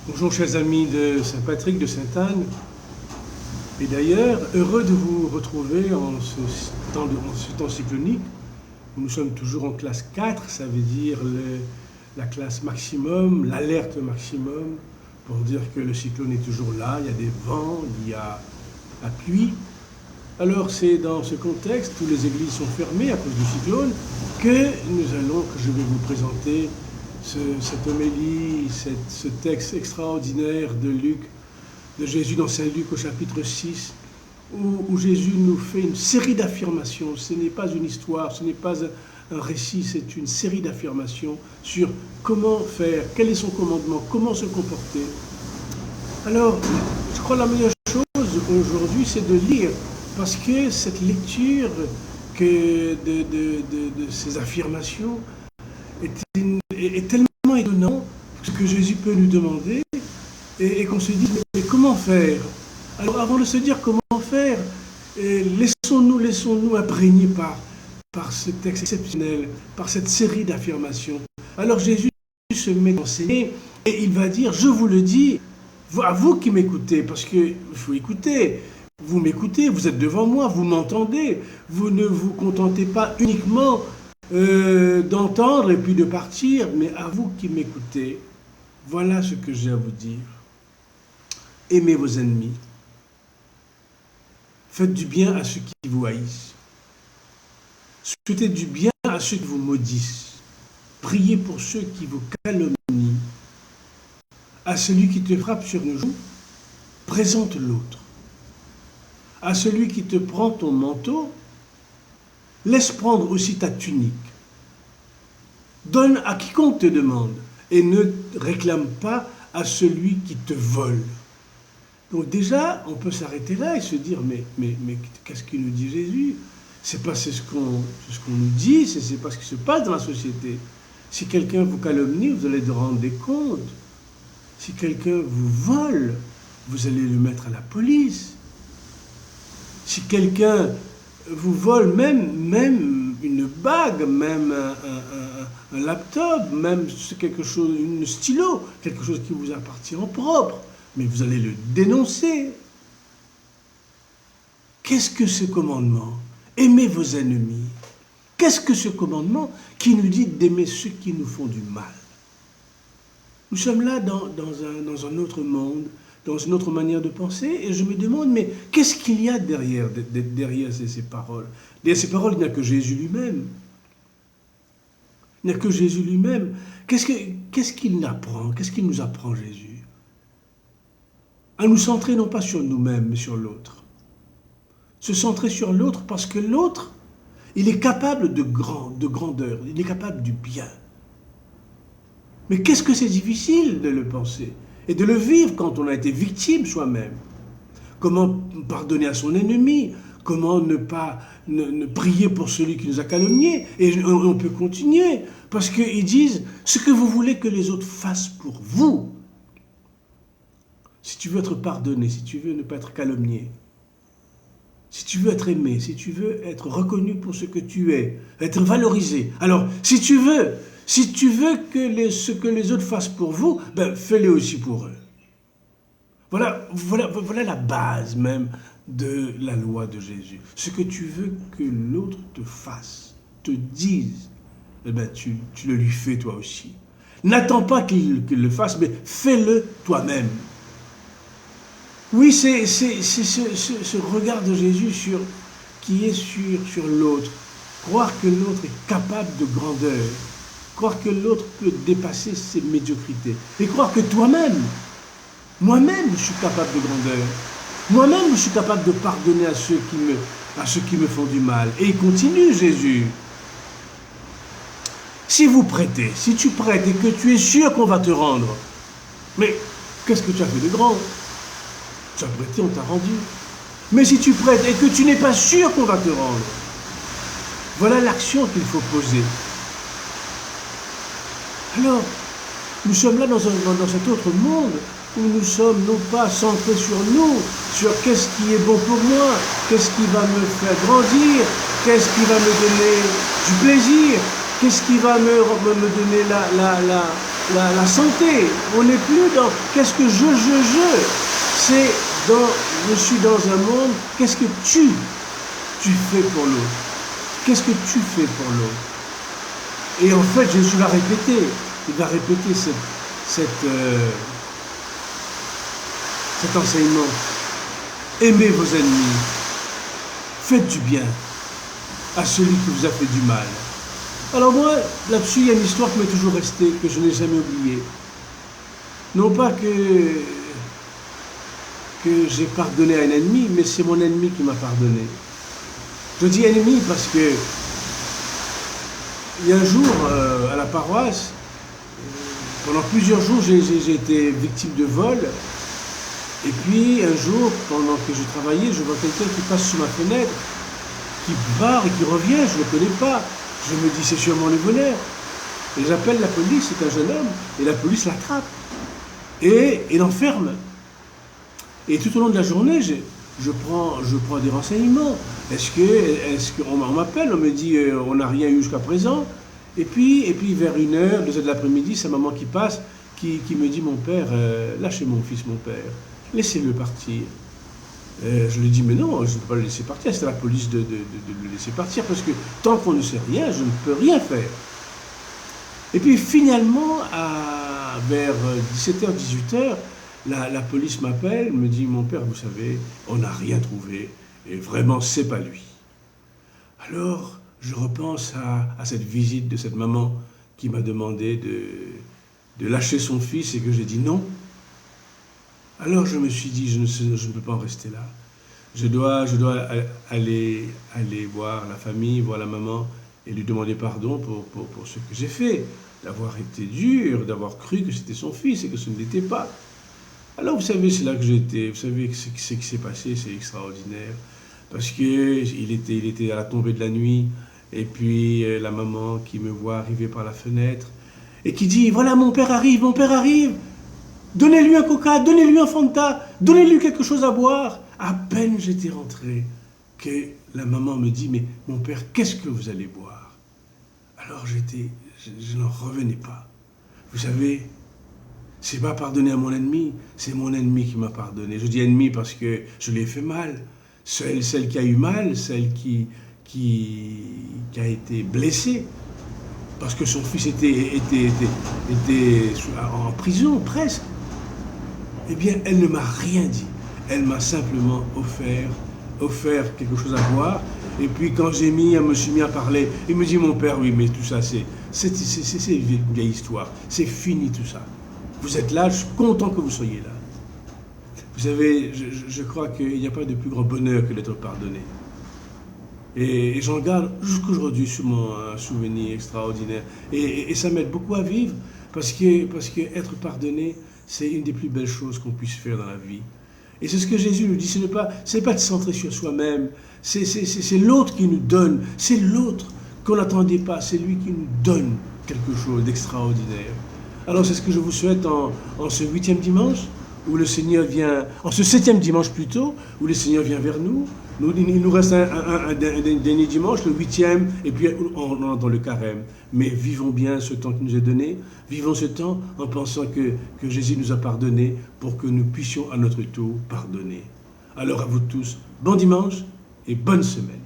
Bonjour chers amis de Saint-Patrick, de Sainte-Anne. Et d'ailleurs, heureux de vous retrouver en ce temps cyclonique. Nous sommes toujours en classe 4, ça veut dire la classe maximum, l'alerte maximum, pour dire que le cyclone est toujours là, il y a des vents, il y a la pluie. Alors c'est dans ce contexte où les églises sont fermées à cause du cyclone que je vais vous présenter cette homélie, ce texte extraordinaire de Jésus dans Saint Luc au chapitre 6, où Jésus nous fait une série d'affirmations. Ce n'est pas une histoire, ce n'est pas un récit, c'est une série d'affirmations sur comment faire, quel est son commandement, comment se comporter. Alors, je crois que la meilleure chose aujourd'hui, c'est de lire, parce que cette lecture de ces affirmations est tellement étonnant ce que Jésus peut nous demander et qu'on se dit mais comment faire? Alors avant de se dire comment faire, laissons-nous imprégner par ce texte exceptionnel, par cette série d'affirmations. Alors Jésus se met à enseigner et il va dire, je vous le dis, à vous qui m'écoutez, parce qu'il faut écouter, vous m'écoutez, vous êtes devant moi, vous m'entendez, vous ne vous contentez pas uniquement d'entendre et puis de partir, mais à vous qui m'écoutez, voilà ce que j'ai à vous dire. Aimez vos ennemis. Faites du bien à ceux qui vous haïssent. Souhaitez du bien à ceux qui vous maudissent. Priez pour ceux qui vous calomnient. À celui qui te frappe sur une joue, présente l'autre. À celui qui te prend ton manteau, laisse prendre aussi ta tunique. Donne à quiconque te demande et ne réclame pas à celui qui te vole. Donc déjà, on peut s'arrêter là et se dire, mais qu'est-ce qu'il nous dit Jésus? C'est pas ce qu'on nous dit, c'est pas ce qui se passe dans la société. Si quelqu'un vous calomnie, vous allez rendre des comptes. Si quelqu'un vous vole, vous allez le mettre à la police. Si quelqu'un vous vole même une bague, même un laptop, même quelque chose, une stylo, quelque chose qui vous appartient en propre, mais vous allez le dénoncer. Qu'est-ce que ce commandement? Aimez vos ennemis. Qu'est-ce que ce commandement qui nous dit d'aimer ceux qui nous font du mal? Nous sommes là dans un autre monde, dans une autre manière de penser, et je me demande, mais qu'est-ce qu'il y a derrière ces paroles? Derrière ces paroles, il n'y a que Jésus lui-même. Il n'y a que Jésus lui-même. Qu'est-ce qu'il apprend? Qu'est-ce qu'il nous apprend, Jésus? À nous centrer non pas sur nous-mêmes, mais sur l'autre. Se centrer sur l'autre parce que l'autre, il est capable de grandeur, il est capable du bien. Mais qu'est-ce que c'est difficile de le penser et de le vivre quand on a été victime soi-même. Comment pardonner à son ennemi? Comment ne prier pour celui qui nous a calomniés? Et on peut continuer, parce qu'ils disent ce que vous voulez que les autres fassent pour vous. Si tu veux être pardonné, si tu veux ne pas être calomnié, si tu veux être aimé, si tu veux être reconnu pour ce que tu es, être valorisé, alors si tu veux que ce que les autres fassent pour vous, fais-le aussi pour eux. Voilà la base même de la loi de Jésus. Ce que tu veux que l'autre te fasse, te dise, tu le lui fais toi aussi. N'attends pas qu'il le fasse, mais fais-le toi-même. Oui, c'est ce regard de Jésus qui est sur l'autre. Croire que l'autre est capable de grandeur. Croire que l'autre peut dépasser ses médiocrités. Et croire que moi-même, je suis capable de grandeur. Moi-même, je suis capable de pardonner à ceux qui me font du mal. Et il continue, Jésus. Si tu prêtes et que tu es sûr qu'on va te rendre, mais qu'est-ce que tu as fait de grand? Tu as prêté, on t'a rendu. Mais si tu prêtes et que tu n'es pas sûr qu'on va te rendre, voilà l'action qu'il faut poser. Alors, nous sommes là dans cet autre monde où nous sommes non pas centrés sur nous, sur qu'est-ce qui est bon pour moi, qu'est-ce qui va me faire grandir, qu'est-ce qui va me donner du plaisir, qu'est-ce qui va me donner la santé. On n'est plus dans qu'est-ce que je. C'est dans, je suis dans un monde, qu'est-ce que tu fais pour l'autre. Qu'est-ce que tu fais pour l'autre. Et en fait, Jésus va répéter. Il va répéter cet enseignement. Aimez vos ennemis. Faites du bien à celui qui vous a fait du mal. Alors moi, là-dessus, il y a une histoire qui m'est toujours restée, que je n'ai jamais oubliée. Non pas que j'ai pardonné à un ennemi, mais c'est mon ennemi qui m'a pardonné. Je dis ennemi parce que il y a un jour, à la paroisse, pendant plusieurs jours, j'ai été victime de vol. Et puis, un jour, pendant que je travaillais, je vois quelqu'un qui passe sous ma fenêtre, qui part et qui revient, je ne le connais pas. Je me dis, c'est sûrement le voleur. Et j'appelle la police, c'est un jeune homme, et la police l'attrape. Et l'enferme. Et tout au long de la journée, je prends des renseignements. Est-ce qu'on m'appelle, on me dit, on n'a rien eu jusqu'à présent. Et puis vers 1h, 2h de l'après-midi, sa maman qui passe, qui me dit, mon père, lâchez mon fils, mon père. Laissez-le partir. Je lui dis, mais non, je ne peux pas le laisser partir. C'est à la police de le laisser partir, parce que tant qu'on ne sait rien, je ne peux rien faire. Et puis finalement, vers 17h, 18h, la police m'appelle, me dit, mon père, vous savez, on n'a rien trouvé, et vraiment, c'est pas lui. Alors, je repense à cette visite de cette maman qui m'a demandé de lâcher son fils, et que j'ai dit non. Alors je me suis dit, je ne peux pas en rester là. Je dois aller voir la famille, voir la maman, et lui demander pardon pour ce que j'ai fait, d'avoir été dur, d'avoir cru que c'était son fils et que ce ne l'était pas. Alors vous savez, c'est là que j'étais, vous savez ce qui s'est passé, c'est extraordinaire, parce qu'il était à la tombée de la nuit, et puis la maman qui me voit arriver par la fenêtre, et qui dit, voilà, mon père arrive, donnez-lui un coca, donnez-lui un Fanta, donnez-lui quelque chose à boire. À peine j'étais rentré, que la maman me dit, mais mon père, qu'est-ce que vous allez boire? Alors je n'en revenais pas. Vous savez, c'est pas pardonner à mon ennemi, c'est mon ennemi qui m'a pardonné. Je dis ennemi parce que je lui ai fait mal. Celle qui a eu mal, celle qui a été blessée, parce que son fils était en prison, presque. Eh bien, elle ne m'a rien dit. Elle m'a simplement offert quelque chose à boire. Et puis, quand je me suis mis à parler, il me dit, mon père, oui, mais tout ça, c'est une vieille histoire. C'est fini tout ça. Vous êtes là, je suis content que vous soyez là. Vous savez, je crois qu'il n'y a pas de plus grand bonheur que d'être pardonné. Et j'en garde jusqu'aujourd'hui sur mon souvenir extraordinaire. Et ça m'aide beaucoup à vivre, parce que être pardonné, c'est une des plus belles choses qu'on puisse faire dans la vie. Et c'est ce que Jésus nous dit, ce n'est pas de se centrer sur soi-même, c'est l'autre qui nous donne, c'est l'autre qu'on n'attendait pas, c'est lui qui nous donne quelque chose d'extraordinaire. Alors c'est ce que je vous souhaite en ce 8e dimanche, où le Seigneur vient, en ce 7e dimanche plutôt, où le Seigneur vient vers nous. Il nous reste un dernier dimanche, le 8e, et puis on entre dans le carême. Mais vivons bien ce temps qui nous est donné. Vivons ce temps en pensant que Jésus nous a pardonné pour que nous puissions à notre tour pardonner. Alors à vous tous, bon dimanche et bonne semaine.